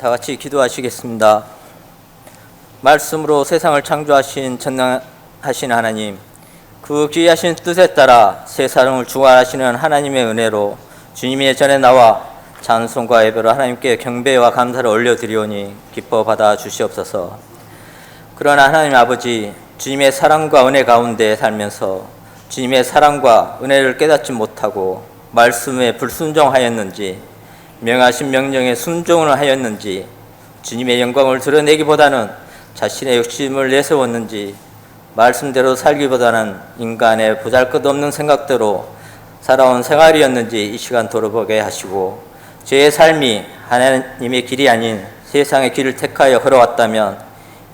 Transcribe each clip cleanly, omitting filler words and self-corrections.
다 같이 기도하시겠습니다. 말씀으로 세상을 창조하신 전능하신 하나님, 그 귀하신 뜻에 따라 새 사람을 주관하시는 하나님의 은혜로 주님의 전에 나와 찬송과 예배로 하나님께 경배와 감사를 올려드리오니 기뻐 받아 주시옵소서. 그러나 하나님 아버지, 주님의 사랑과 은혜 가운데 살면서 주님의 사랑과 은혜를 깨닫지 못하고 말씀에 불순종하였는지, 명하신 명령에 순종을 하였는지, 주님의 영광을 드러내기보다는 자신의 욕심을 내세웠는지, 말씀대로 살기보다는 인간의 보잘것없는 생각대로 살아온 생활이었는지 이 시간 돌아보게 하시고, 제 삶이 하나님의 길이 아닌 세상의 길을 택하여 걸어왔다면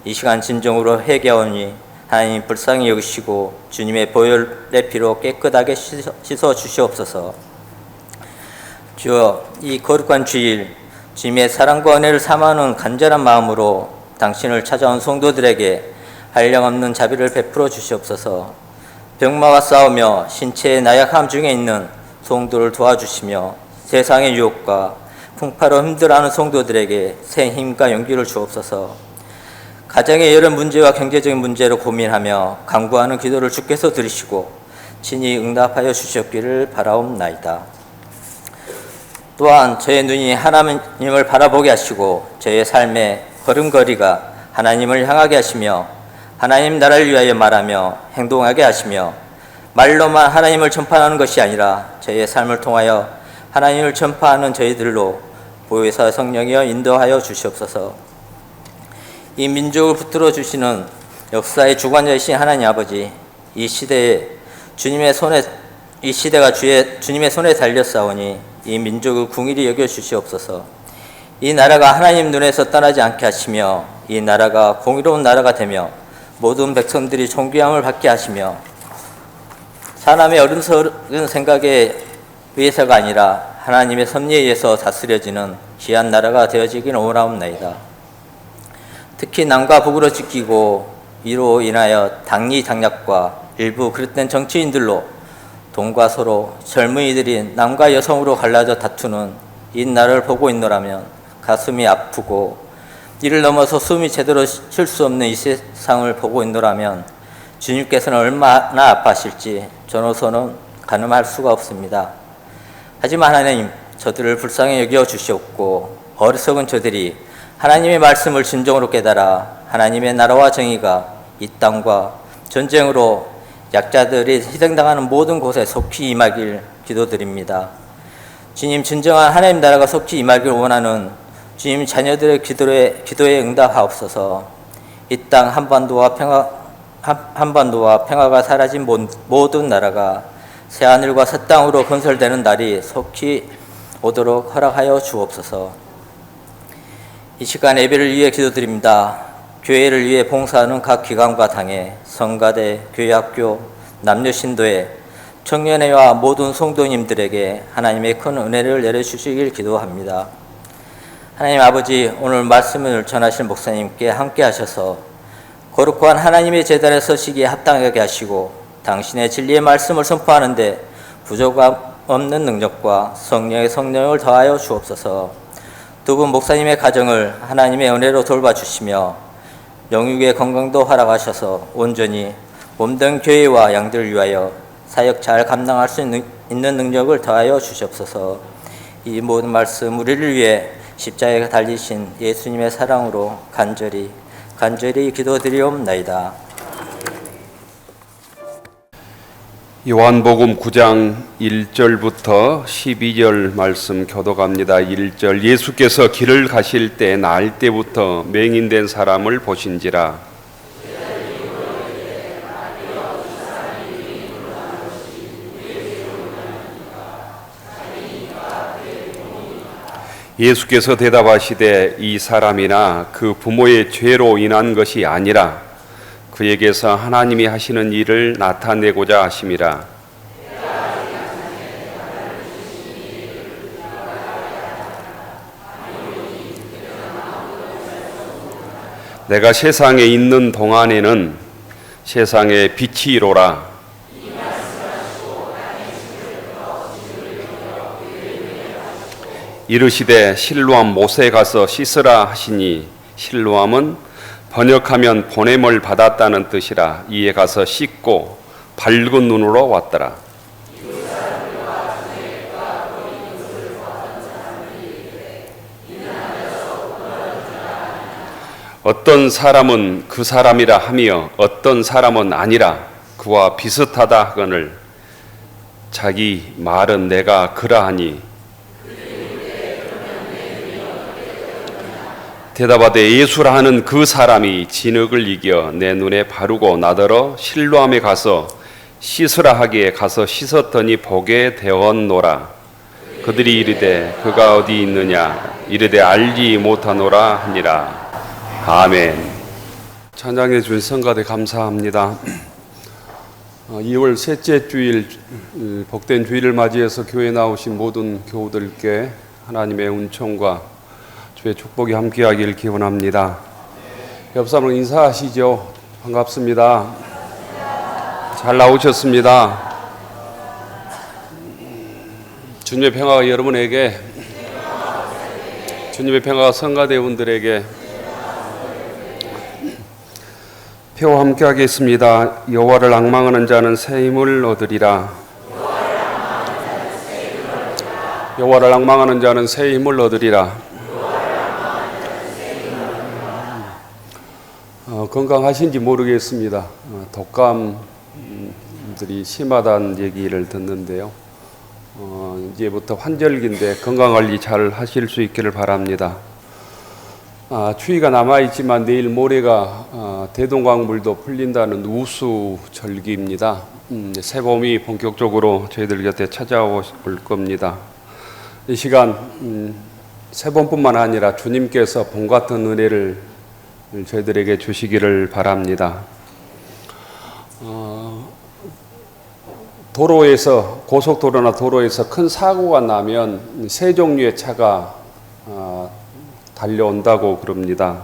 이 시간 진정으로 회개하오니 하나님 불쌍히 여기시고 주님의 보혈의 피로 깨끗하게 씻어 주시옵소서. 주여, 이 거룩한 주일 주님의 사랑과 은혜를 사모하는 간절한 마음으로 당신을 찾아온 성도들에게 한량없는 자비를 베풀어 주시옵소서. 병마와 싸우며 신체의 나약함 중에 있는 성도를 도와주시며 세상의 유혹과 풍파로 힘들어하는 성도들에게 새 힘과 용기를 주옵소서. 가정의 여러 문제와 경제적인 문제로 고민하며 간구하는 기도를 주께서 들으시고 친히 응답하여 주셨기를 바라옵나이다. 또한 저의 눈이 하나님을 바라보게 하시고 저의 삶의 걸음걸이가 하나님을 향하게 하시며 하나님 나라를 위하여 말하며 행동하게 하시며 말로만 하나님을 전파하는 것이 아니라 저의 삶을 통하여 하나님을 전파하는 저희들로 보혜사 성령이여 인도하여 주시옵소서. 이 민족을 붙들어 주시는 역사의 주관자이신 하나님 아버지, 이 시대가 주님의 손에 달렸사오니 이 민족을 궁일이 여겨 주시옵소서. 이 나라가 하나님 눈에서 떠나지 않게 하시며 이 나라가 공의로운 나라가 되며 모든 백성들이 존귀함을 받게 하시며 사람의 어리석은 생각에 의해서가 아니라 하나님의 섭리에 의해서 다스려지는 귀한 나라가 되어지기를 원하옵나이다. 특히 남과 북으로 찢기고 이로 인하여 당리당략과 일부 그릇된 정치인들로 돈과 서로 젊은이들이 남과 여성으로 갈라져 다투는 이 나라를 보고 있노라면 가슴이 아프고 이를 넘어서 숨이 제대로 쉴 수 없는 이 세상을 보고 있노라면 주님께서는 얼마나 아파하실지 저로서는 가늠할 수가 없습니다. 하지만 하나님, 저들을 불쌍히 여겨 주시옵고 어리석은 저들이 하나님의 말씀을 진정으로 깨달아 하나님의 나라와 정의가 이 땅과 전쟁으로 약자들이 희생당하는 모든 곳에 속히 임하길 기도드립니다. 주님, 진정한 하나님 나라가 속히 임하길 원하는 주님 자녀들의 기도에 응답하옵소서. 이 땅 한반도와 평화가 사라진 모든 나라가 새하늘과 새 땅으로 건설되는 날이 속히 오도록 허락하여 주옵소서. 이 시간 예배를 위해 기도드립니다. 교회를 위해 봉사하는 각 기관과 당회, 성가대, 교회학교, 남녀신도회, 청년회와 모든 성도님들에게 하나님의 큰 은혜를 내려주시길 기도합니다. 하나님 아버지, 오늘 말씀을 전하실 목사님께 함께 하셔서 거룩한 하나님의 제단에 서시기에 합당하게 하시고 당신의 진리의 말씀을 선포하는데 부족함 없는 능력과 성령의 성령을 더하여 주옵소서. 두 분 목사님의 가정을 하나님의 은혜로 돌봐주시며 영육의 건강도 허락하셔서 온전히 몸된 교회와 양들을 위하여 사역 잘 감당할 수 있는 능력을 더하여 주시옵소서. 이 모든 말씀 우리를 위해 십자가에 달리신 예수님의 사랑으로 간절히 기도드리옵나이다. 요한복음 9장 1절부터 12절 말씀 교독합니다. 1절, 예수께서 길을 가실 때 나을 때부터 맹인된 사람을 보신지라. 예수께서 대답하시되 이 사람이나 그 부모의 죄로 인한 것이 아니라 그에게서 하나님이 하시는 일을 나타내고자 하심이라. 내가 세상에 있는 동안에는 세상의 빛이로라. 이르시되 실로암 못에 가서 씻으라 하시니 실로암은 번역하면 보냄을 받았다는 뜻이라. 이에 가서 씻고 밝은 눈으로 왔더라. 어떤 사람은 그 사람이라 하며 어떤 사람은 아니라 그와 비슷하다 하거늘 자기 말은 내가 그러하니 대답하되 예수라 하는 그 사람이 진흙을 이겨 내 눈에 바르고 나더러 실로암에 가서 씻으라 하기에 가서 씻었더니 보게 되었노라. 그들이 이르되 그가 어디 있느냐 이르되 알지 못하노라 하니라. 아멘. 찬양해 주신 성가대 감사합니다. 2월 셋째 주일 복된 주일을 맞이해서 교회에 나오신 모든 교우들께 하나님의 은총과 주의 축복이 함께하길 기원합니다. 옆 사람을 인사하시죠. 반갑습니다. 잘 나오셨습니다. 주님의 평화가 여러분에게, 주님의 평화가 성가대원들에게 표와 함께 하겠습니다. 여호와를 앙망하는 자는 새 힘을 얻으리라. 여호와를 앙망하는 자는 새 힘을 얻으리라. 건강하신지 모르겠습니다. 독감들이 심하다는 얘기를 듣는데요. 이제부터 환절기인데 건강관리 잘 하실 수 있기를 바랍니다. 추위가 남아있지만 내일 모레가 대동강물도 풀린다는 우수절기입니다. 새봄이 본격적으로 저희들 곁에 찾아올 겁니다. 이 시간 새봄뿐만 아니라 주님께서 봄 같은 은혜를 저희들에게 주시기를 바랍니다. 도로에서, 고속도로나 도로에서 큰 사고가 나면 세 종류의 차가 달려온다고 그럽니다.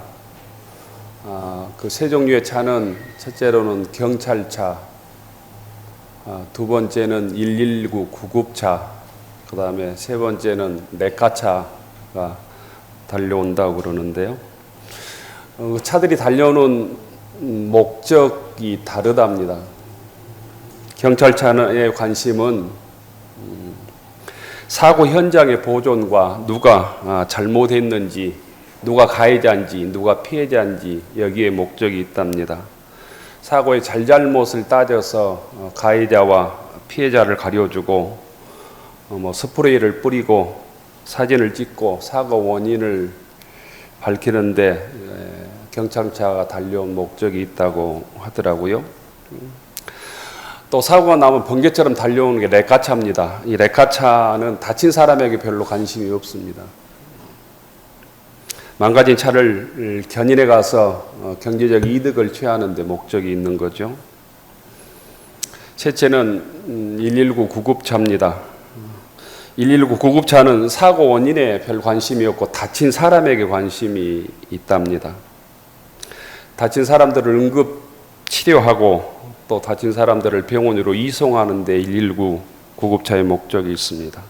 그 세 종류의 차는 첫째로는 경찰차, 두 번째는 119 구급차, 그 다음에 세 번째는 레카차가 달려온다고 그러는데요. 차들이 달려오는 목적이 다르답니다. 경찰차의 관심은 사고 현장의 보존과 누가 잘못했는지, 누가 가해자인지, 누가 피해자인지 여기에 목적이 있답니다. 사고의 잘잘못을 따져서 가해자와 피해자를 가려주고 스프레이를 뿌리고 사진을 찍고 사고 원인을 밝히는데 경찰차가 달려온 목적이 있다고 하더라고요. 또 사고가 나면 번개처럼 달려오는 게 레카차입니다. 이 레카차는 다친 사람에게 별로 관심이 없습니다. 망가진 차를 견인해 가서 경제적 이득을 취하는 데 목적이 있는 거죠. 셋째는 119 구급차입니다. 119 구급차는 사고 원인에 별 관심이 없고 다친 사람에게 관심이 있답니다. 다친 사람들을 응급 치료하고 또 다친 사람들을 병원으로 이송하는 데 119 구급차의 목적이 있습니다.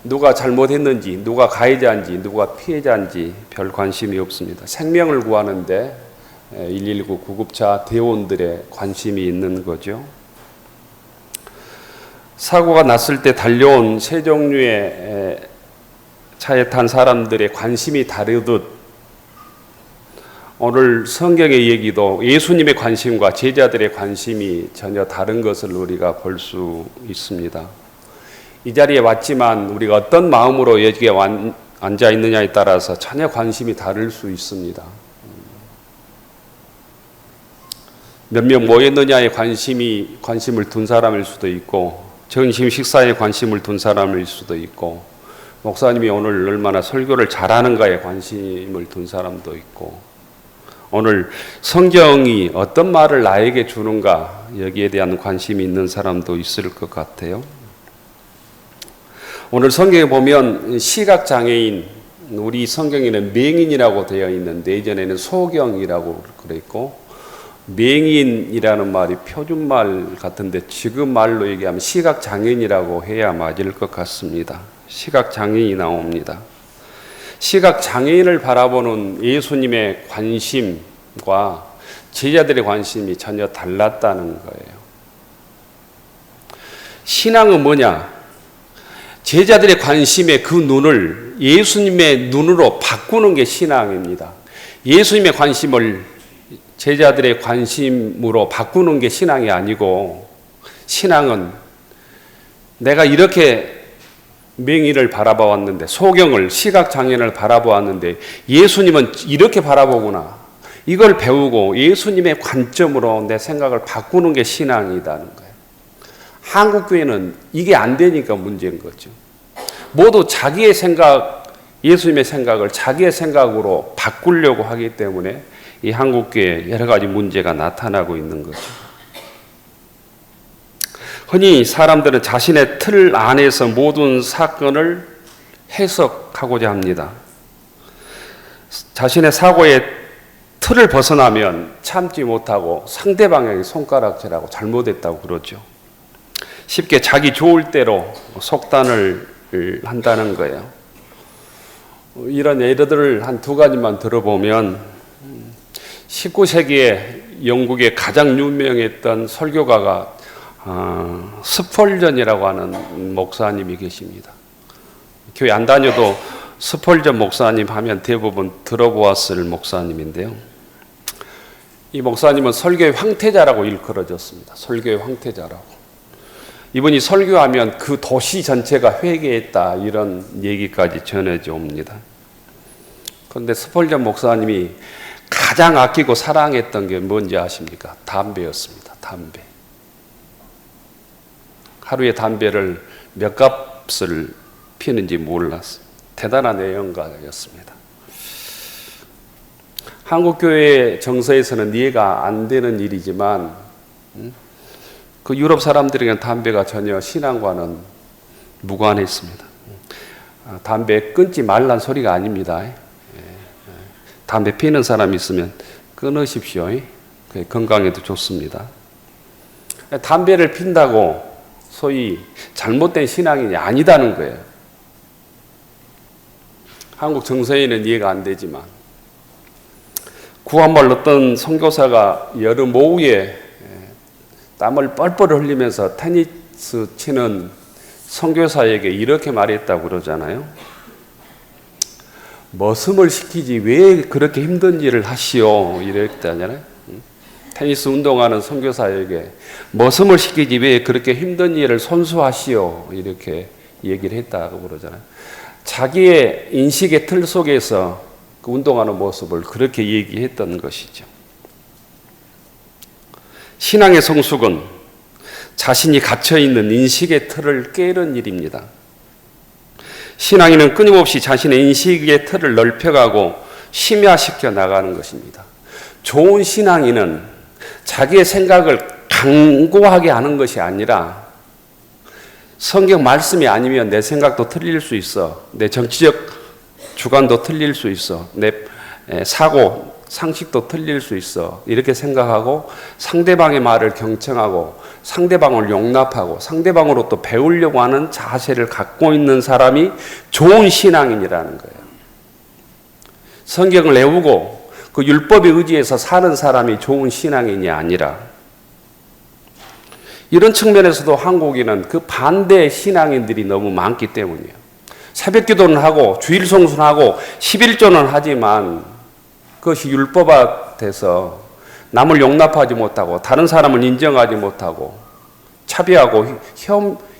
누가 잘못했는지, 누가 가해자인지, 누가 피해자인지 별 관심이 없습니다. 생명을 구하는데 119 구급차 대원들의 관심이 있는 거죠. 사고가 났을 때 달려온 세 종류의 차에 탄 사람들의 관심이 다르듯 오늘 성경의 얘기도 예수님의 관심과 제자들의 관심이 전혀 다른 것을 우리가 볼 수 있습니다. 이 자리에 왔지만 우리가 어떤 마음으로 여기에 앉아 있느냐에 따라서 전혀 관심이 다를 수 있습니다. 몇 명 모였느냐에 관심을 둔 사람일 수도 있고 점심 식사에 관심을 둔 사람일 수도 있고 목사님이 오늘 얼마나 설교를 잘하는가에 관심을 둔 사람도 있고 오늘 성경이 어떤 말을 나에게 주는가 여기에 대한 관심이 있는 사람도 있을 것 같아요. 오늘 성경에 보면 시각장애인, 우리 성경에는 맹인이라고 되어 있는데 예전에는 소경이라고 그랬고 맹인이라는 말이 표준말 같은데 지금 말로 얘기하면 시각장애인이라고 해야 맞을 것 같습니다. 시각장애인이 나옵니다. 시각장애인을 바라보는 예수님의 관심과 제자들의 관심이 전혀 달랐다는 거예요. 신앙은 뭐냐? 제자들의 관심의 그 눈을 예수님의 눈으로 바꾸는 게 신앙입니다. 예수님의 관심을 제자들의 관심으로 바꾸는 게 신앙이 아니고, 신앙은 내가 이렇게 맹인을 바라보았는데, 소경을, 시각장애인을 바라보았는데 예수님은 이렇게 바라보구나, 이걸 배우고 예수님의 관점으로 내 생각을 바꾸는 게 신앙이라는 거예요. 한국교회는 이게 안 되니까 문제인 거죠. 모두 자기의 생각, 예수님의 생각을 자기의 생각으로 바꾸려고 하기 때문에 이 한국교회에 여러 가지 문제가 나타나고 있는 거죠. 흔히 사람들은 자신의 틀 안에서 모든 사건을 해석하고자 합니다. 자신의 사고의 틀을 벗어나면 참지 못하고 상대방에게 손가락질하고 잘못했다고 그러죠. 쉽게 자기 좋을 대로 속단을 한다는 거예요. 이런 예들을 한 두 가지만 들어보면, 19세기에 영국의 가장 유명했던 설교가가 스펄전이라고 하는 목사님이 계십니다. 교회 안 다녀도 스펄전 목사님 하면 대부분 들어보았을 목사님인데요. 이 목사님은 설교의 황태자라고 일컬어졌습니다. 설교의 황태자라고. 이분이 설교하면 그 도시 전체가 회개했다, 이런 얘기까지 전해져 옵니다. 그런데 스펄전 목사님이 가장 아끼고 사랑했던 게 뭔지 아십니까? 담배였습니다. 담배. 하루에 담배를 몇 값을 피는지 몰랐어요. 대단한 애연가였습니다. 한국교회 정서에서는 이해가 안 되는 일이지만, 그 유럽 사람들에게는 담배가 전혀 신앙과는 무관했습니다. 담배 끊지 말란 소리가 아닙니다. 담배 피는 사람이 있으면 끊으십시오. 건강에도 좋습니다. 담배를 핀다고 소위 잘못된 신앙이 아니다는 거예요. 한국 정서에는 이해가 안 되지만, 구한말 어떤 선교사가 여름 오후에 땀을 뻘뻘 흘리면서 테니스 치는 선교사에게 이렇게 말했다고 그러잖아요. 머슴을 시키지 왜 그렇게 힘든 일을 하시오, 이랬다잖아요. 테니스 운동하는 선교사에게 머슴을 시키지 왜 그렇게 힘든 일을 손수하시오, 이렇게 얘기를 했다고 그러잖아요. 자기의 인식의 틀 속에서 그 운동하는 모습을 그렇게 얘기했던 것이죠. 신앙의 성숙은 자신이 갇혀있는 인식의 틀을 깨는 일입니다. 신앙인은 끊임없이 자신의 인식의 틀을 넓혀가고 심야시켜 나가는 것입니다. 좋은 신앙인은 자기의 생각을 강고하게 하는 것이 아니라, 성경 말씀이 아니면 내 생각도 틀릴 수 있어, 내 정치적 주관도 틀릴 수 있어, 내 사고 상식도 틀릴 수 있어, 이렇게 생각하고 상대방의 말을 경청하고 상대방을 용납하고 상대방으로 또 배우려고 하는 자세를 갖고 있는 사람이 좋은 신앙인이라는 거예요. 성경을 외우고 그 율법에 의지해서 사는 사람이 좋은 신앙인이 아니라, 이런 측면에서도 한국인은 그 반대 신앙인들이 너무 많기 때문이에요. 새벽 기도는 하고 주일 성수하고 11조는 하지만 그것이 율법화돼서 남을 용납하지 못하고 다른 사람을 인정하지 못하고 차별하고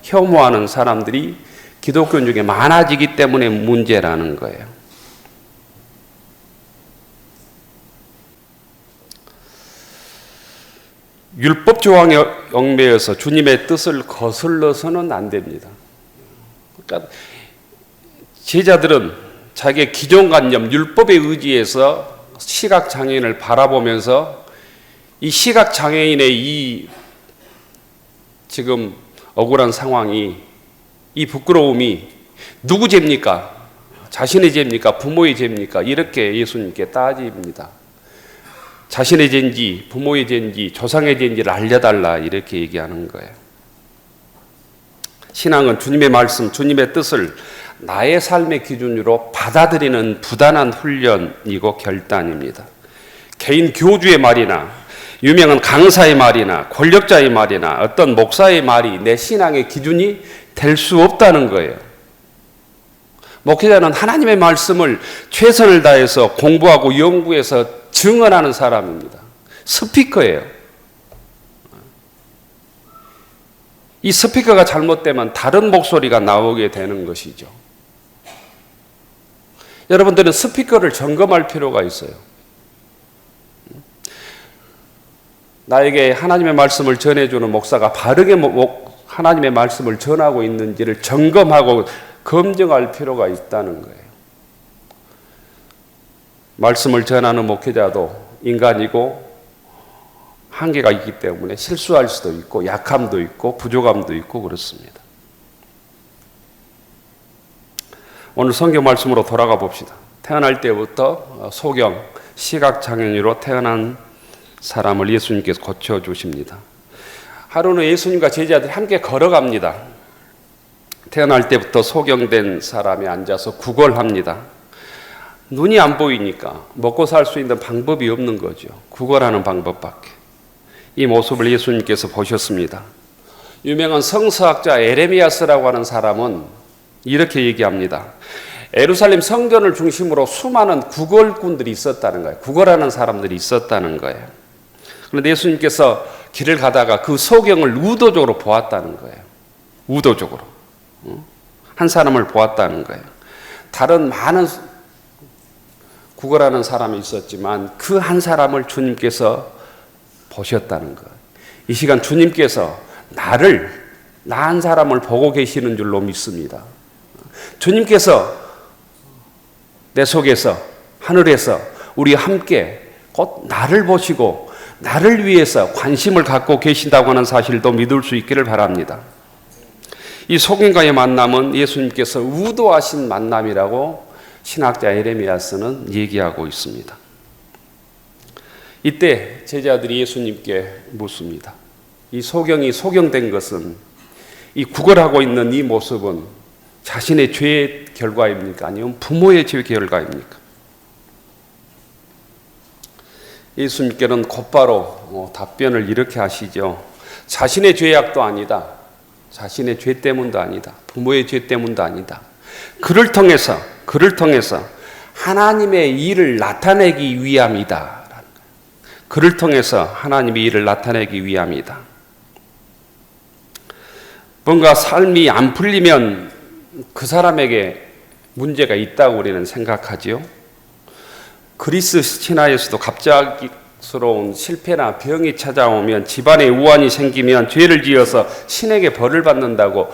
혐오하는 사람들이 기독교 중에 많아지기 때문에 문제라는 거예요. 율법 조항에 얽매여서 주님의 뜻을 거슬러서는 안 됩니다. 그러니까 제자들은 자기의 기존관념, 율법에 의지해서 시각장애인을 바라보면서 이 시각장애인의 이 지금 억울한 상황이, 이 부끄러움이 누구 죄입니까? 자신의 죄입니까? 부모의 죄입니까? 이렇게 예수님께 따집니다. 자신의 죄인지 부모의 죄인지 조상의 죄인지를 알려달라, 이렇게 얘기하는 거예요. 신앙은 주님의 말씀, 주님의 뜻을 나의 삶의 기준으로 받아들이는 부단한 훈련이고 결단입니다. 개인 교주의 말이나 유명한 강사의 말이나 권력자의 말이나 어떤 목사의 말이 내 신앙의 기준이 될 수 없다는 거예요. 목회자는 하나님의 말씀을 최선을 다해서 공부하고 연구해서 증언하는 사람입니다. 스피커예요. 이 스피커가 잘못되면 다른 목소리가 나오게 되는 것이죠. 여러분들은 스피커를 점검할 필요가 있어요. 나에게 하나님의 말씀을 전해주는 목사가 바르게 하나님의 말씀을 전하고 있는지를 점검하고 검증할 필요가 있다는 거예요. 말씀을 전하는 목회자도 인간이고 한계가 있기 때문에 실수할 수도 있고 약함도 있고 부족함도 있고 그렇습니다. 오늘 성경 말씀으로 돌아가 봅시다. 태어날 때부터 소경, 시각장애인으로 태어난 사람을 예수님께서 고쳐주십니다. 하루는 예수님과 제자들이 함께 걸어갑니다. 태어날 때부터 소경된 사람이 앉아서 구걸합니다. 눈이 안 보이니까 먹고 살 수 있는 방법이 없는 거죠. 구걸하는 방법밖에. 이 모습을 예수님께서 보셨습니다. 유명한 성서학자 에레미야스라고 하는 사람은 이렇게 얘기합니다. 예루살렘 성전을 중심으로 수많은 구걸꾼들이 있었다는 거예요. 구걸하는 사람들이 있었다는 거예요. 그런데 예수님께서 길을 가다가 그 소경을 의도적으로 보았다는 거예요. 의도적으로. 한 사람을 보았다는 거예요. 다른 많은 구걸하는 사람이 있었지만 그 한 사람을 주님께서 보셨다는 것. 이 시간 주님께서 나 한 사람을 보고 계시는 줄로 믿습니다. 주님께서 내 속에서 하늘에서 우리 함께 곧 나를 보시고 나를 위해서 관심을 갖고 계신다고 하는 사실도 믿을 수 있기를 바랍니다. 이 소경과의 만남은 예수님께서 의도하신 만남이라고 신학자 에레미야스는 얘기하고 있습니다. 이때 제자들이 예수님께 묻습니다. 이 소경이 소경된 것은 이 구걸하고 있는 이 모습은 자신의 죄의 결과입니까? 아니면 부모의 죄의 결과입니까? 예수님께는 곧바로 답변을 이렇게 하시죠. 자신의 죄악도 아니다. 자신의 죄 때문도 아니다. 부모의 죄 때문도 아니다. 그를 통해서 하나님의 일을 나타내기 위함이다. 그를 통해서 하나님의 일을 나타내기 위함이다. 뭔가 삶이 안 풀리면 그 사람에게 문제가 있다고 우리는 생각하지요. 그리스 신화에서도 갑작스러운 실패나 병이 찾아오면 집안에 우환이 생기면 죄를 지어서 신에게 벌을 받는다고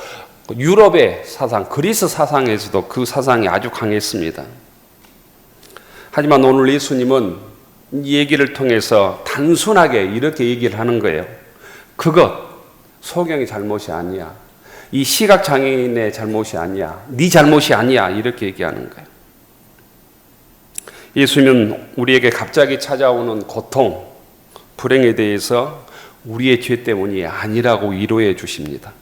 유럽의 사상, 그리스 사상에서도 그 사상이 아주 강했습니다. 하지만 오늘 예수님은 이 얘기를 통해서 단순하게 이렇게 얘기를 하는 거예요. 그것 소경의 잘못이 아니야. 이 시각장애인의 잘못이 아니야. 네 잘못이 아니야. 이렇게 얘기하는 거예요. 예수님은 우리에게 갑자기 찾아오는 고통, 불행에 대해서 우리의 죄 때문이 아니라고 위로해 주십니다.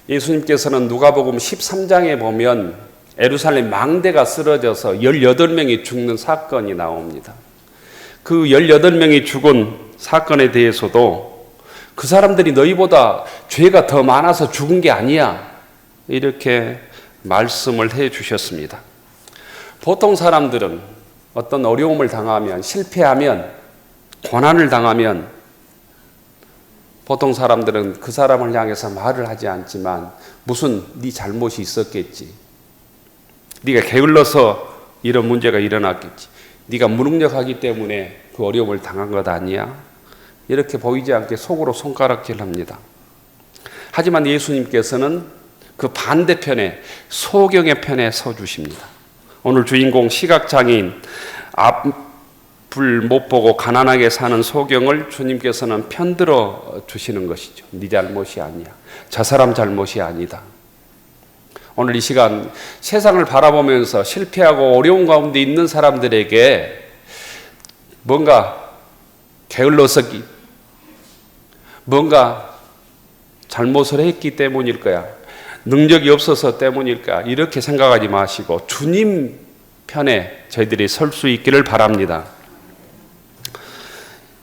예수님께서는 누가복음 13장에 보면 예루살렘 망대가 쓰러져서 18명이 죽는 사건이 나옵니다. 그 18명이 죽은 사건에 대해서도 그 사람들이 너희보다 죄가 더 많아서 죽은 게 아니야. 이렇게 말씀을 해 주셨습니다. 보통 사람들은 어떤 어려움을 당하면, 실패하면, 고난을 당하면 보통 사람들은 그 사람을 향해서 말을 하지 않지만 무슨 네 잘못이 있었겠지. 네가 게을러서 이런 문제가 일어났겠지. 네가 무능력하기 때문에 그 어려움을 당한 것 아니야? 이렇게 보이지 않게 속으로 손가락질합니다. 하지만 예수님께서는 그 반대편에 소경의 편에 서 주십니다. 오늘 주인공 시각장애인 앞을 못 보고 가난하게 사는 소경을 주님께서는 편들어 주시는 것이죠. 네 잘못이 아니야. 저 사람 잘못이 아니다. 오늘 이 시간 세상을 바라보면서 실패하고 어려운 가운데 있는 사람들에게 뭔가 게을러서 뭔가 잘못을 했기 때문일 거야. 능력이 없어서 때문일까 이렇게 생각하지 마시고 주님 편에 저희들이 설 수 있기를 바랍니다.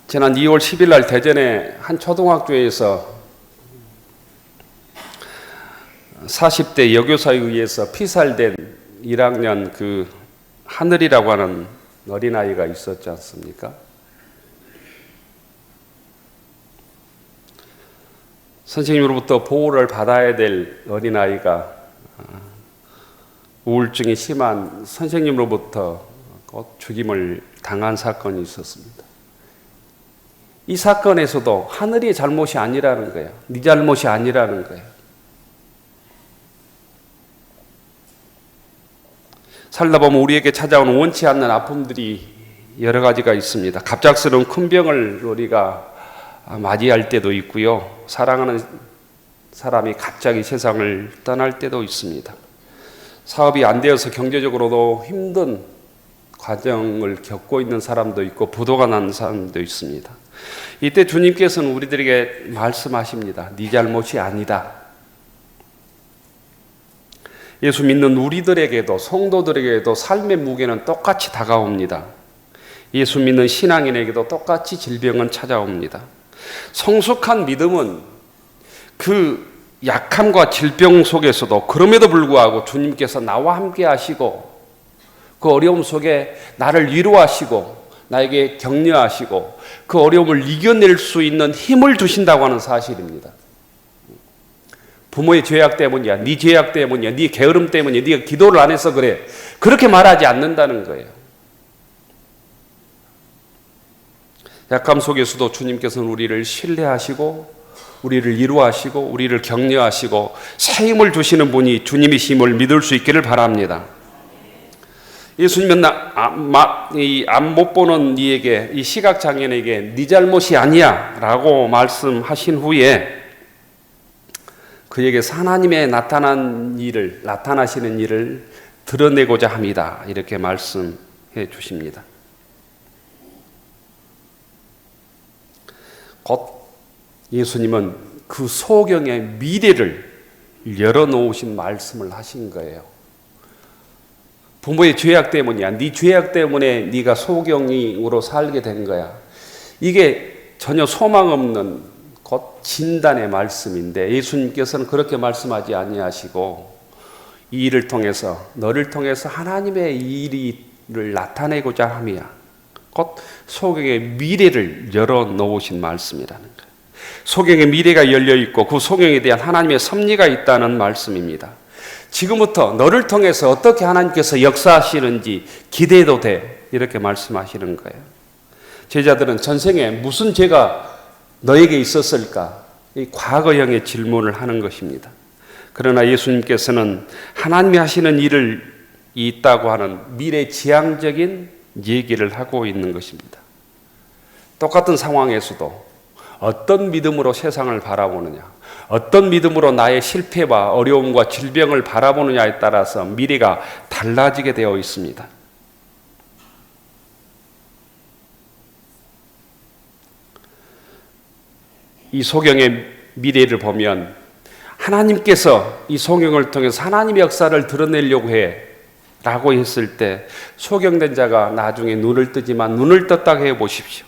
지난 2월 10일 날 대전의 한 초등학교에서 40대 여교사에 의해서 피살된 1학년 그 하늘이라고 하는 어린아이가 있었지 않습니까? 선생님으로부터 보호를 받아야 될 어린아이가 우울증이 심한 선생님으로부터 죽임을 당한 사건이 있었습니다. 이 사건에서도 하늘의 잘못이 아니라는 거예요. 네 잘못이 아니라는 거예요. 살다 보면 우리에게 찾아오는 원치 않는 아픔들이 여러 가지가 있습니다. 갑작스러운 큰 병을 우리가 맞이할 때도 있고요. 사랑하는 사람이 갑자기 세상을 떠날 때도 있습니다. 사업이 안 되어서 경제적으로도 힘든 과정을 겪고 있는 사람도 있고 부도가 난 사람도 있습니다. 이때 주님께서는 우리들에게 말씀하십니다. 네 잘못이 아니다. 예수 믿는 우리들에게도 성도들에게도 삶의 무게는 똑같이 다가옵니다. 예수 믿는 신앙인에게도 똑같이 질병은 찾아옵니다. 성숙한 믿음은 그 약함과 질병 속에서도 그럼에도 불구하고 주님께서 나와 함께 하시고 그 어려움 속에 나를 위로하시고 나에게 격려하시고 그 어려움을 이겨낼 수 있는 힘을 주신다고 하는 사실입니다. 부모의 죄악 때문이야, 네 죄악 때문이야, 네 게으름 때문이야, 네가 기도를 안 해서 그래, 그렇게 말하지 않는다는 거예요. 약함 속에서도 주님께서는 우리를 신뢰하시고 우리를 위로하시고 우리를 격려하시고 새 힘을 주시는 분이 주님이심을 믿을 수 있기를 바랍니다. 예수님은 앞 못 보는 이에게, 이 시각장애인에게 네 잘못이 아니야 라고 말씀하신 후에 그에게 하나님의 나타나시는 일을 드러내고자 합니다. 이렇게 말씀해 주십니다. 곧 예수님은 그 소경의 미래를 열어놓으신 말씀을 하신 거예요. 부모의 죄악 때문이야. 네 죄악 때문에 네가 소경으로 살게 된 거야. 이게 전혀 소망 없는 곧 진단의 말씀인데 예수님께서는 그렇게 말씀하지 아니하시고 이 일을 통해서 너를 통해서 하나님의 일을 나타내고자 함이야. 곧 소경의 미래를 열어놓으신 말씀이라는 거예요. 소경의 미래가 열려있고 그 소경에 대한 하나님의 섭리가 있다는 말씀입니다. 지금부터 너를 통해서 어떻게 하나님께서 역사하시는지 기대해도 돼. 이렇게 말씀하시는 거예요. 제자들은 전생에 무슨 죄가 너에게 있었을까? 이 과거형의 질문을 하는 것입니다. 그러나 예수님께서는 하나님이 하시는 일을 있다고 하는 미래지향적인 얘기를 하고 있는 것입니다. 똑같은 상황에서도 어떤 믿음으로 세상을 바라보느냐, 어떤 믿음으로 나의 실패와 어려움과 질병을 바라보느냐에 따라서 미래가 달라지게 되어 있습니다. 이 소경의 미래를 보면 하나님께서 이 소경을 통해서 하나님의 역사를 드러내려고 해 라고 했을 때 소경된 자가 나중에 눈을 뜨지만 눈을 떴다고 해보십시오.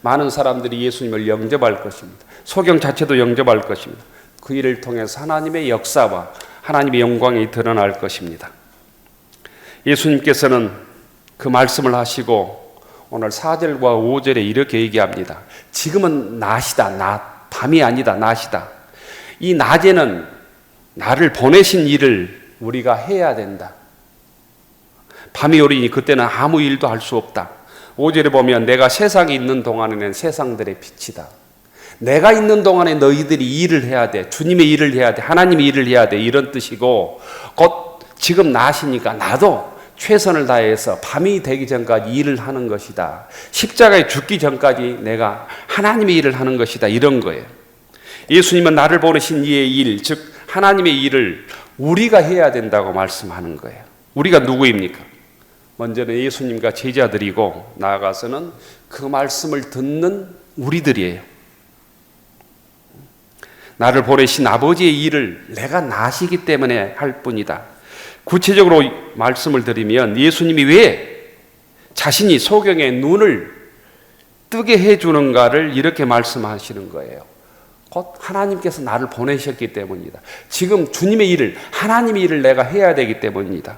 많은 사람들이 예수님을 영접할 것입니다. 소경 자체도 영접할 것입니다. 그 일을 통해서 하나님의 역사와 하나님의 영광이 드러날 것입니다. 예수님께서는 그 말씀을 하시고 오늘 4절과 5절에 이렇게 얘기합니다. 지금은 낮이다. 밤이 아니다. 낮이다. 이 낮에는 나를 보내신 일을 우리가 해야 된다. 밤이 오리니 그때는 아무 일도 할 수 없다. 5절에 보면 내가 세상에 있는 동안에는 세상들의 빛이다. 내가 있는 동안에 너희들이 일을 해야 돼. 주님의 일을 해야 돼. 하나님의 일을 해야 돼. 이런 뜻이고 곧 지금 낮이니까 나도 최선을 다해서 밤이 되기 전까지 일을 하는 것이다. 십자가에 죽기 전까지 내가 하나님의 일을 하는 것이다. 이런 거예요. 예수님은 나를 보내신 이의 일, 즉 하나님의 일을 우리가 해야 된다고 말씀하는 거예요. 우리가 누구입니까? 먼저는 예수님과 제자들이고 나아가서는 그 말씀을 듣는 우리들이에요. 나를 보내신 아버지의 일을 내가 나시기 때문에 할 뿐이다. 구체적으로 말씀을 드리면 예수님이 왜 자신이 소경의 눈을 뜨게 해주는가를 이렇게 말씀하시는 거예요. 곧 하나님께서 나를 보내셨기 때문이다. 지금 주님의 일을, 하나님의 일을 내가 해야 되기 때문이다.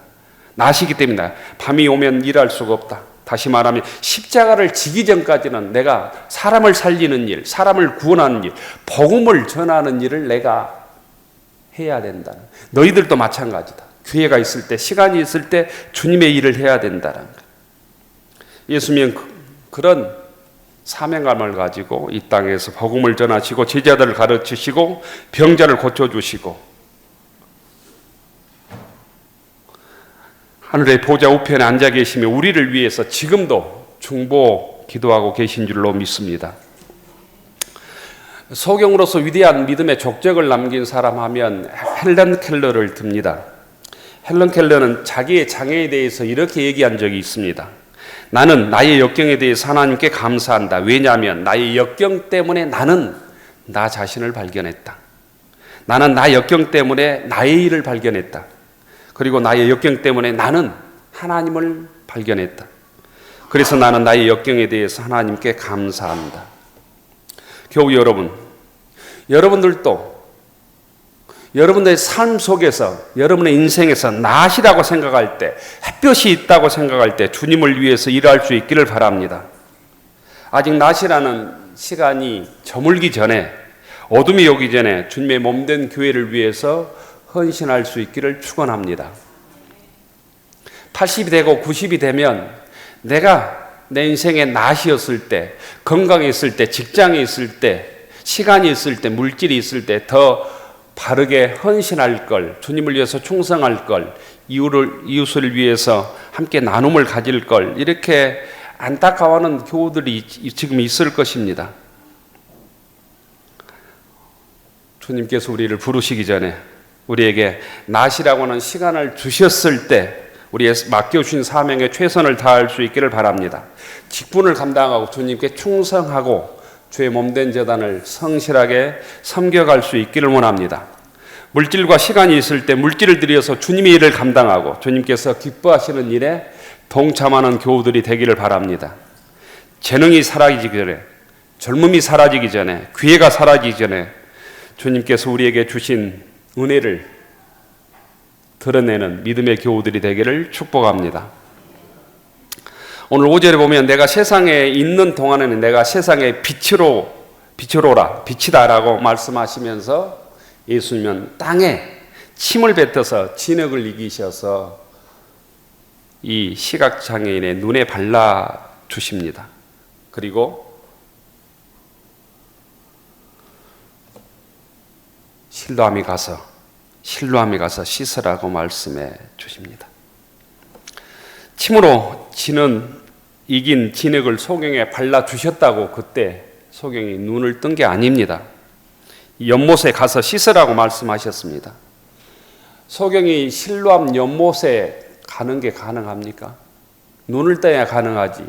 나시기 때문이다. 밤이 오면 일할 수가 없다. 다시 말하면 십자가를 지기 전까지는 내가 사람을 살리는 일, 사람을 구원하는 일, 복음을 전하는 일을 내가 해야 된다. 너희들도 마찬가지다. 기회가 있을 때, 시간이 있을 때 주님의 일을 해야 된다는 것. 예수님은 그런 사명감을 가지고 이 땅에서 복음을 전하시고 제자들을 가르치시고 병자를 고쳐주시고 하늘의 보좌 우편에 앉아 계시며 우리를 위해서 지금도 중보 기도하고 계신 줄로 믿습니다. 소경으로서 위대한 믿음의 족적을 남긴 사람 하면 헬런 켈러를 듭니다. 헬런 켈러는 자기의 장애에 대해서 이렇게 얘기한 적이 있습니다. 나는 나의 역경에 대해서 하나님께 감사한다. 왜냐하면 나의 역경 때문에 나는 나 자신을 발견했다. 나는 나의 역경 때문에 나의 일을 발견했다. 그리고 나의 역경 때문에 나는 하나님을 발견했다. 그래서 나는 나의 역경에 대해서 하나님께 감사한다. 교우 여러분, 여러분들도 여러분들의 삶 속에서 여러분의 인생에서 낫이라고 생각할 때, 햇볕이 있다고 생각할 때 주님을 위해서 일할 수 있기를 바랍니다. 아직 낫이라는 시간이 저물기 전에, 어둠이 오기 전에 주님의 몸된 교회를 위해서 헌신할 수 있기를 축원합니다. 80이 되고 90이 되면 내가 내 인생의 낫이었을 때, 건강에 있을 때, 직장에 있을 때, 시간이 있을 때, 물질이 있을 때 더 바르게 헌신할 걸, 주님을 위해서 충성할 걸, 이웃을 위해서 함께 나눔을 가질 걸, 이렇게 안타까워하는 교우들이 지금 있을 것입니다. 주님께서 우리를 부르시기 전에 우리에게 낫이라고 하는 시간을 주셨을 때 우리의 맡겨주신 사명에 최선을 다할 수 있기를 바랍니다. 직분을 감당하고 주님께 충성하고 주의 몸된 제단을 성실하게 섬겨갈 수 있기를 원합니다. 물질과 시간이 있을 때 물질을 들여서 주님의 일을 감당하고 주님께서 기뻐하시는 일에 동참하는 교우들이 되기를 바랍니다. 재능이 사라지기 전에, 젊음이 사라지기 전에, 기회가 사라지기 전에 주님께서 우리에게 주신 은혜를 드러내는 믿음의 교우들이 되기를 축복합니다. 오늘 5절에 보면 내가 세상에 있는 동안에는 내가 세상의 빛이로라, 빛이다라고 말씀하시면서 예수님은 땅에 침을 뱉어서 진흙을 이기셔서 이 시각장애인의 눈에 발라주십니다. 그리고 실로암에 가서 씻으라고 말씀해 주십니다. 침으로 이긴 진흙을 소경에 발라주셨다고 그때 소경이 눈을 뜬 게 아닙니다. 연못에 가서 씻으라고 말씀하셨습니다. 소경이 실로암 연못에 가는 게 가능합니까? 눈을 떠야 가능하지.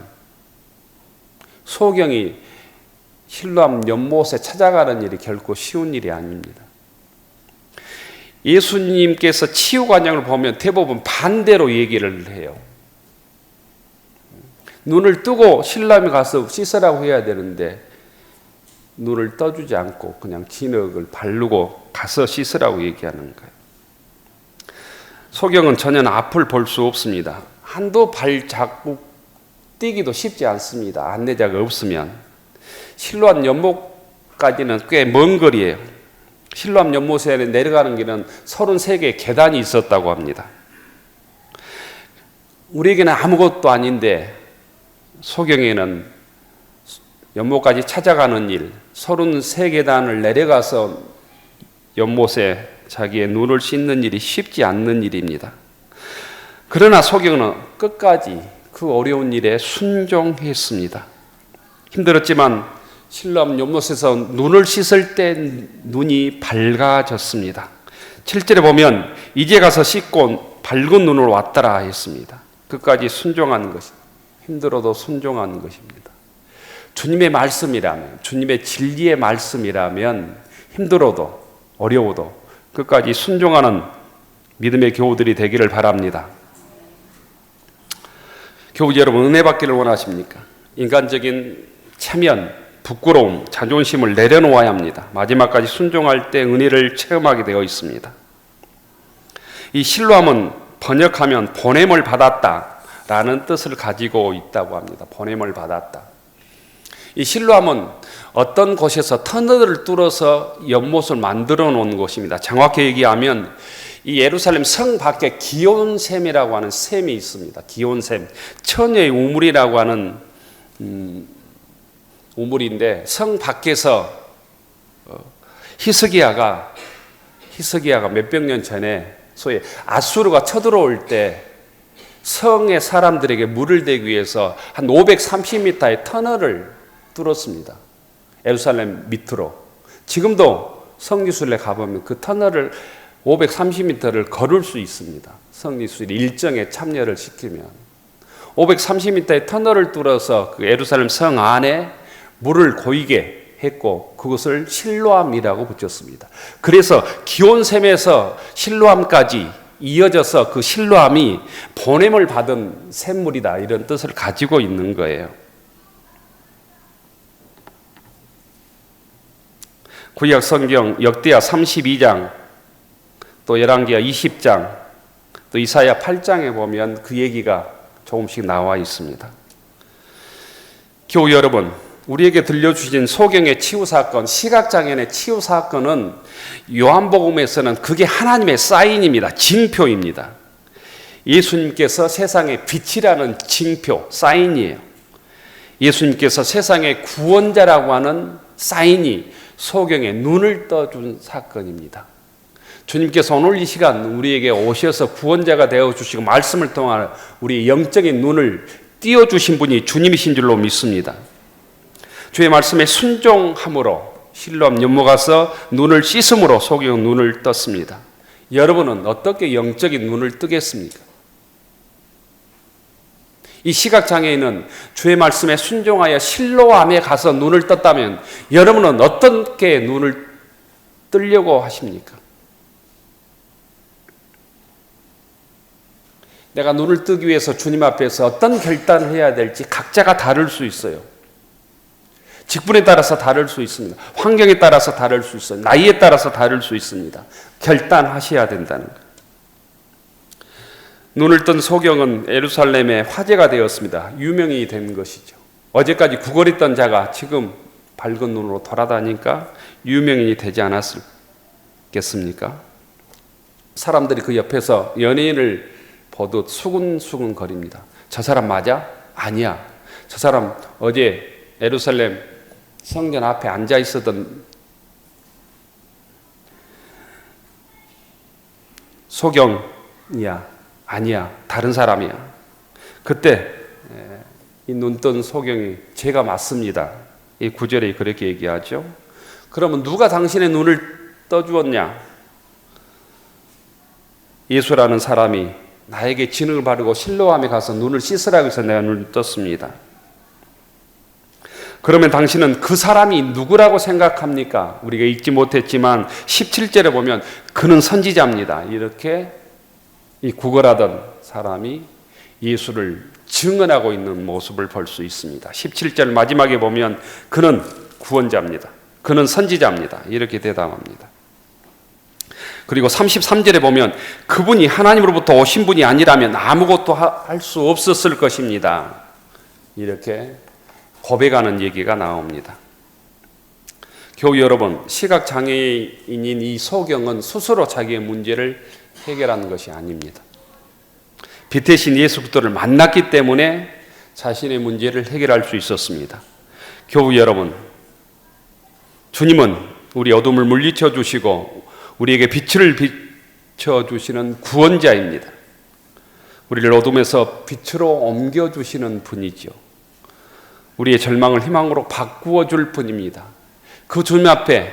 소경이 실로암 연못에 찾아가는 일이 결코 쉬운 일이 아닙니다. 예수님께서 치유관념을 보면 대부분 반대로 얘기를 해요. 눈을 뜨고 실로암에 가서 씻으라고 해야 되는데 눈을 떠주지 않고 그냥 진흙을 바르고 가서 씻으라고 얘기하는 거예요. 소경은 전혀 앞을 볼 수 없습니다. 한두 발자국 뛰기도 쉽지 않습니다. 안내자가 없으면. 실로암 연못까지는 꽤 먼 거리예요. 실로암 연못에 내려가는 길은 33개의 계단이 있었다고 합니다. 우리에게는 아무것도 아닌데 소경에는 연못까지 찾아가는 일, 33계단을 내려가서 연못에 자기의 눈을 씻는 일이 쉽지 않는 일입니다. 그러나 소경은 끝까지 그 어려운 일에 순종했습니다. 힘들었지만 실로암 연못에서 눈을 씻을 때 눈이 밝아졌습니다. 7절에 보면 이제 가서 씻고 밝은 눈으로 왔더라 했습니다. 끝까지 순종하는 것이 힘들어도 순종하는 것입니다. 주님의 말씀이라면, 주님의 진리의 말씀이라면 힘들어도 어려워도 끝까지 순종하는 믿음의 교우들이 되기를 바랍니다. 교우들 여러분, 은혜 받기를 원하십니까? 인간적인 체면, 부끄러움, 자존심을 내려놓아야 합니다. 마지막까지 순종할 때 은혜를 체험하게 되어 있습니다. 이 실로암은 번역하면 보냄을 받았다라는 뜻을 가지고 있다고 합니다. 보냄을 받았다. 이 실로암은 어떤 곳에서 터널을 뚫어서 연못을 만들어 놓은 곳입니다. 정확히 얘기하면 이 예루살렘 성 밖에 기온샘이라고 하는 샘이 있습니다. 기온샘, 처녀의 우물이라고 하는 우물인데, 성 밖에서 히스기야가 몇백 년 전에 소위 아수르가 쳐들어올 때 성의 사람들에게 물을 대기 위해서 한 530m의 터널을 뚫었습니다. 예루살렘 밑으로. 지금도 성지순례 가보면 그 터널을 530m를 걸을 수 있습니다. 성지순례 일정에 참여를 시키면 530m의 터널을 뚫어서 그 예루살렘 성 안에 물을 고이게 했고 그것을 실로암이라고 붙였습니다. 그래서 기온샘에서 실로암까지 이어져서 그 실로암이 보냄을 받은 샘물이다, 이런 뜻을 가지고 있는 거예요. 구약 성경 역대하 32장, 또 열왕기하 20장, 또 이사야 8장에 보면 그 얘기가 조금씩 나와 있습니다. 교우 여러분, 우리에게 들려주신 소경의 치유사건, 시각장애인의 치유사건은 요한복음에서는 그게 하나님의 사인입니다. 징표입니다. 예수님께서 세상의 빛이라는 징표, 사인이에요. 예수님께서 세상의 구원자라고 하는 사인이 소경의 눈을 떠준 사건입니다. 주님께서 오늘 이 시간 우리에게 오셔서 구원자가 되어주시고 말씀을 통해 우리의 영적인 눈을 띄워주신 분이 주님이신 줄로 믿습니다. 주의 말씀에 순종함으로 실로암 연못 가서 눈을 씻음으로 소경은 눈을 떴습니다. 여러분은 어떻게 영적인 눈을 뜨겠습니까? 이 시각장애인은 주의 말씀에 순종하여 실로암에 가서 눈을 떴다면 여러분은 어떻게 눈을 뜨려고 하십니까? 내가 눈을 뜨기 위해서 주님 앞에서 어떤 결단을 해야 될지 각자가 다를 수 있어요. 직분에 따라서 다를 수 있습니다. 환경에 따라서 다를 수 있어요. 나이에 따라서 다를 수 있습니다. 결단하셔야 된다는 거예요. 눈을 뜬 소경은 예루살렘의 화제가 되었습니다. 유명이 된 것이죠. 어제까지 구걸했던 자가 지금 밝은 눈으로 돌아다니니까 유명인이 되지 않았겠습니까? 사람들이 그 옆에서 연예인을 보듯 수근수근 거립니다. 저 사람 맞아? 아니야. 저 사람 어제 예루살렘 성전 앞에 앉아 있었던 소경이야. 아니야. 다른 사람이야. 그때 이 눈뜬 소경이 제가 맞습니다. 이 구절에 그렇게 얘기하죠. 그러면 누가 당신의 눈을 떠주었냐? 예수라는 사람이 나에게 진흙을 바르고 실로암에 가서 눈을 씻으라고 해서 내가 눈을 떴습니다. 그러면 당신은 그 사람이 누구라고 생각합니까? 우리가 읽지 못했지만 17절에 보면 그는 선지자입니다. 이렇게 이 구걸하던 사람이 예수를 증언하고 있는 모습을 볼 수 있습니다. 17절 마지막에 보면 그는 구원자입니다. 그는 선지자입니다. 이렇게 대답합니다. 그리고 33절에 보면 그분이 하나님으로부터 오신 분이 아니라면 아무것도 할 수 없었을 것입니다. 이렇게 고백하는 얘기가 나옵니다. 교우 여러분, 시각장애인인 이 소경은 스스로 자기의 문제를 해결하는 것이 아닙니다. 빛 대신 예수 그리스도를 만났기 때문에 자신의 문제를 해결할 수 있었습니다. 교우 여러분, 주님은 우리 어둠을 물리쳐 주시고 우리에게 빛을 비춰 주시는 구원자입니다. 우리를 어둠에서 빛으로 옮겨 주시는 분이죠. 우리의 절망을 희망으로 바꾸어 줄 분입니다. 그 주님 앞에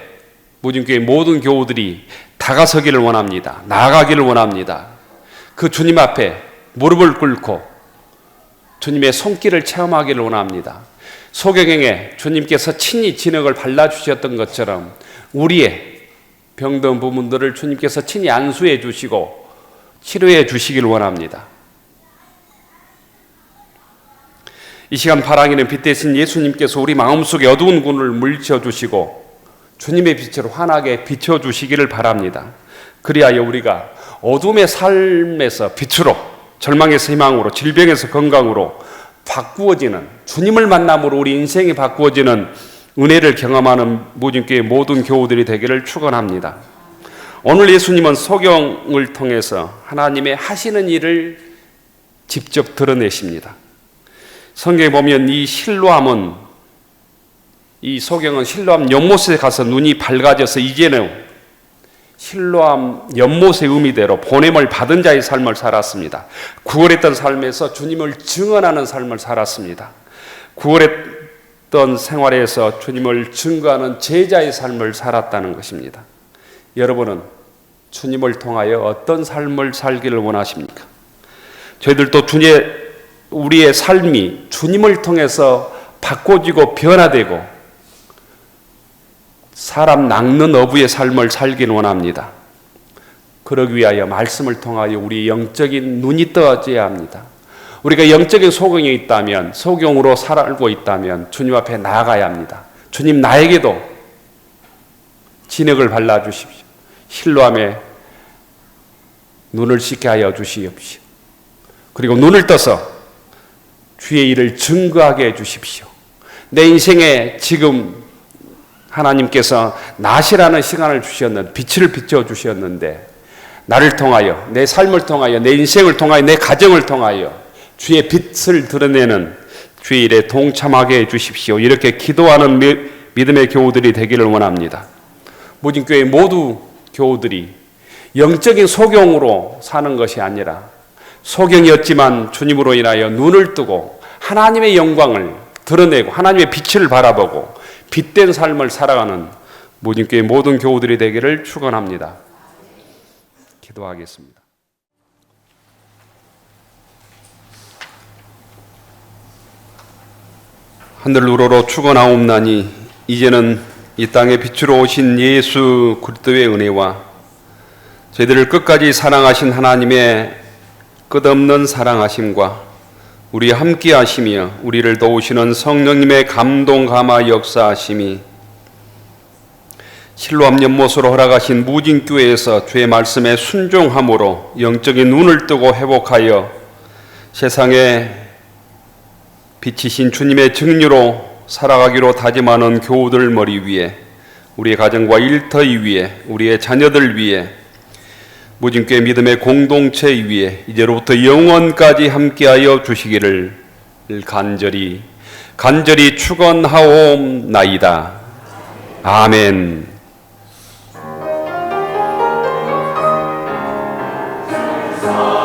무진교회 모든 교우들이 다가서기를 원합니다. 나아가기를 원합니다. 그 주님 앞에 무릎을 꿇고 주님의 손길을 체험하기를 원합니다. 소경에게 주님께서 친히 진흙을 발라주셨던 것처럼 우리의 병든 부분들을 주님께서 친히 안수해 주시고 치료해 주시길 원합니다. 이 시간 파랑이는 빛 대신 예수님께서 우리 마음속에 어두운 군을 물리쳐 주시고 주님의 빛으로 환하게 비춰 주시기를 바랍니다. 그리하여 우리가 어둠의 삶에서 빛으로, 절망에서 희망으로, 질병에서 건강으로 바꾸어지는, 주님을 만남으로 우리 인생이 바꾸어지는 은혜를 경험하는 무진교회 모든 교우들이 되기를 축원합니다. 오늘 예수님은 소경을 통해서 하나님의 하시는 일을 직접 드러내십니다. 성경에 보면 이 실로암은, 이 소경은 실로암 연못에 가서 눈이 밝아져서 이제는 실로암 연못의 의미대로 보냄을 받은 자의 삶을 살았습니다. 구걸했던 삶에서 주님을 증언하는 삶을 살았습니다. 구걸했던 생활에서 주님을 증거하는 제자의 삶을 살았다는 것입니다. 여러분은 주님을 통하여 어떤 삶을 살기를 원하십니까? 저희들도 우리의 삶이 주님을 통해서 바꿔지고 변화되고 사람 낚는 어부의 삶을 살기를 원합니다. 그러기 위하여 말씀을 통하여 우리 영적인 눈이 떠져야 합니다. 우리가 영적인 소경이 있다면, 소경으로 살고 있다면 주님 앞에 나아가야 합니다. 주님, 나에게도 진흙을 발라주십시오. 실로암에 눈을 씻게 하여 주시옵시오. 그리고 눈을 떠서 주의 일을 증거하게 해주십시오. 내 인생에 지금 하나님께서 낮이라는 시간을 주셨는데, 빛을 비춰주셨는데, 나를 통하여, 내 삶을 통하여, 내 인생을 통하여, 내 가정을 통하여 주의 빛을 드러내는 주의 일에 동참하게 해주십시오. 이렇게 기도하는 믿음의 교우들이 되기를 원합니다. 무진교회 모두 교우들이 영적인 소경으로 사는 것이 아니라 소경이었지만 주님으로 인하여 눈을 뜨고 하나님의 영광을 드러내고 하나님의 빛을 바라보고 빛된 삶을 살아가는 무진교회 모든 교우들이 되기를 축원합니다. 기도하겠습니다. 하늘 우러러 축원하옵나니 이제는 이 땅에 빛으로 오신 예수 그리스도의 은혜와 저희들을 끝까지 사랑하신 하나님의 끝없는 사랑하심과 우리 함께 하시며 우리를 도우시는 성령님의 감동 감화 역사하심이 실로암 연못으로 허락하신 무진교회에서 주의 말씀에 순종함으로 영적인 눈을 뜨고 회복하여 세상에 빛이신 주님의 증류로 살아가기로 다짐하는 교우들 머리 위에, 우리의 가정과 일터위 위에, 우리의 자녀들 위에, 무진교회 믿음의 공동체 위에 이제로부터 영원까지 함께하여 주시기를 간절히 축원하옵나이다. 아멘. 아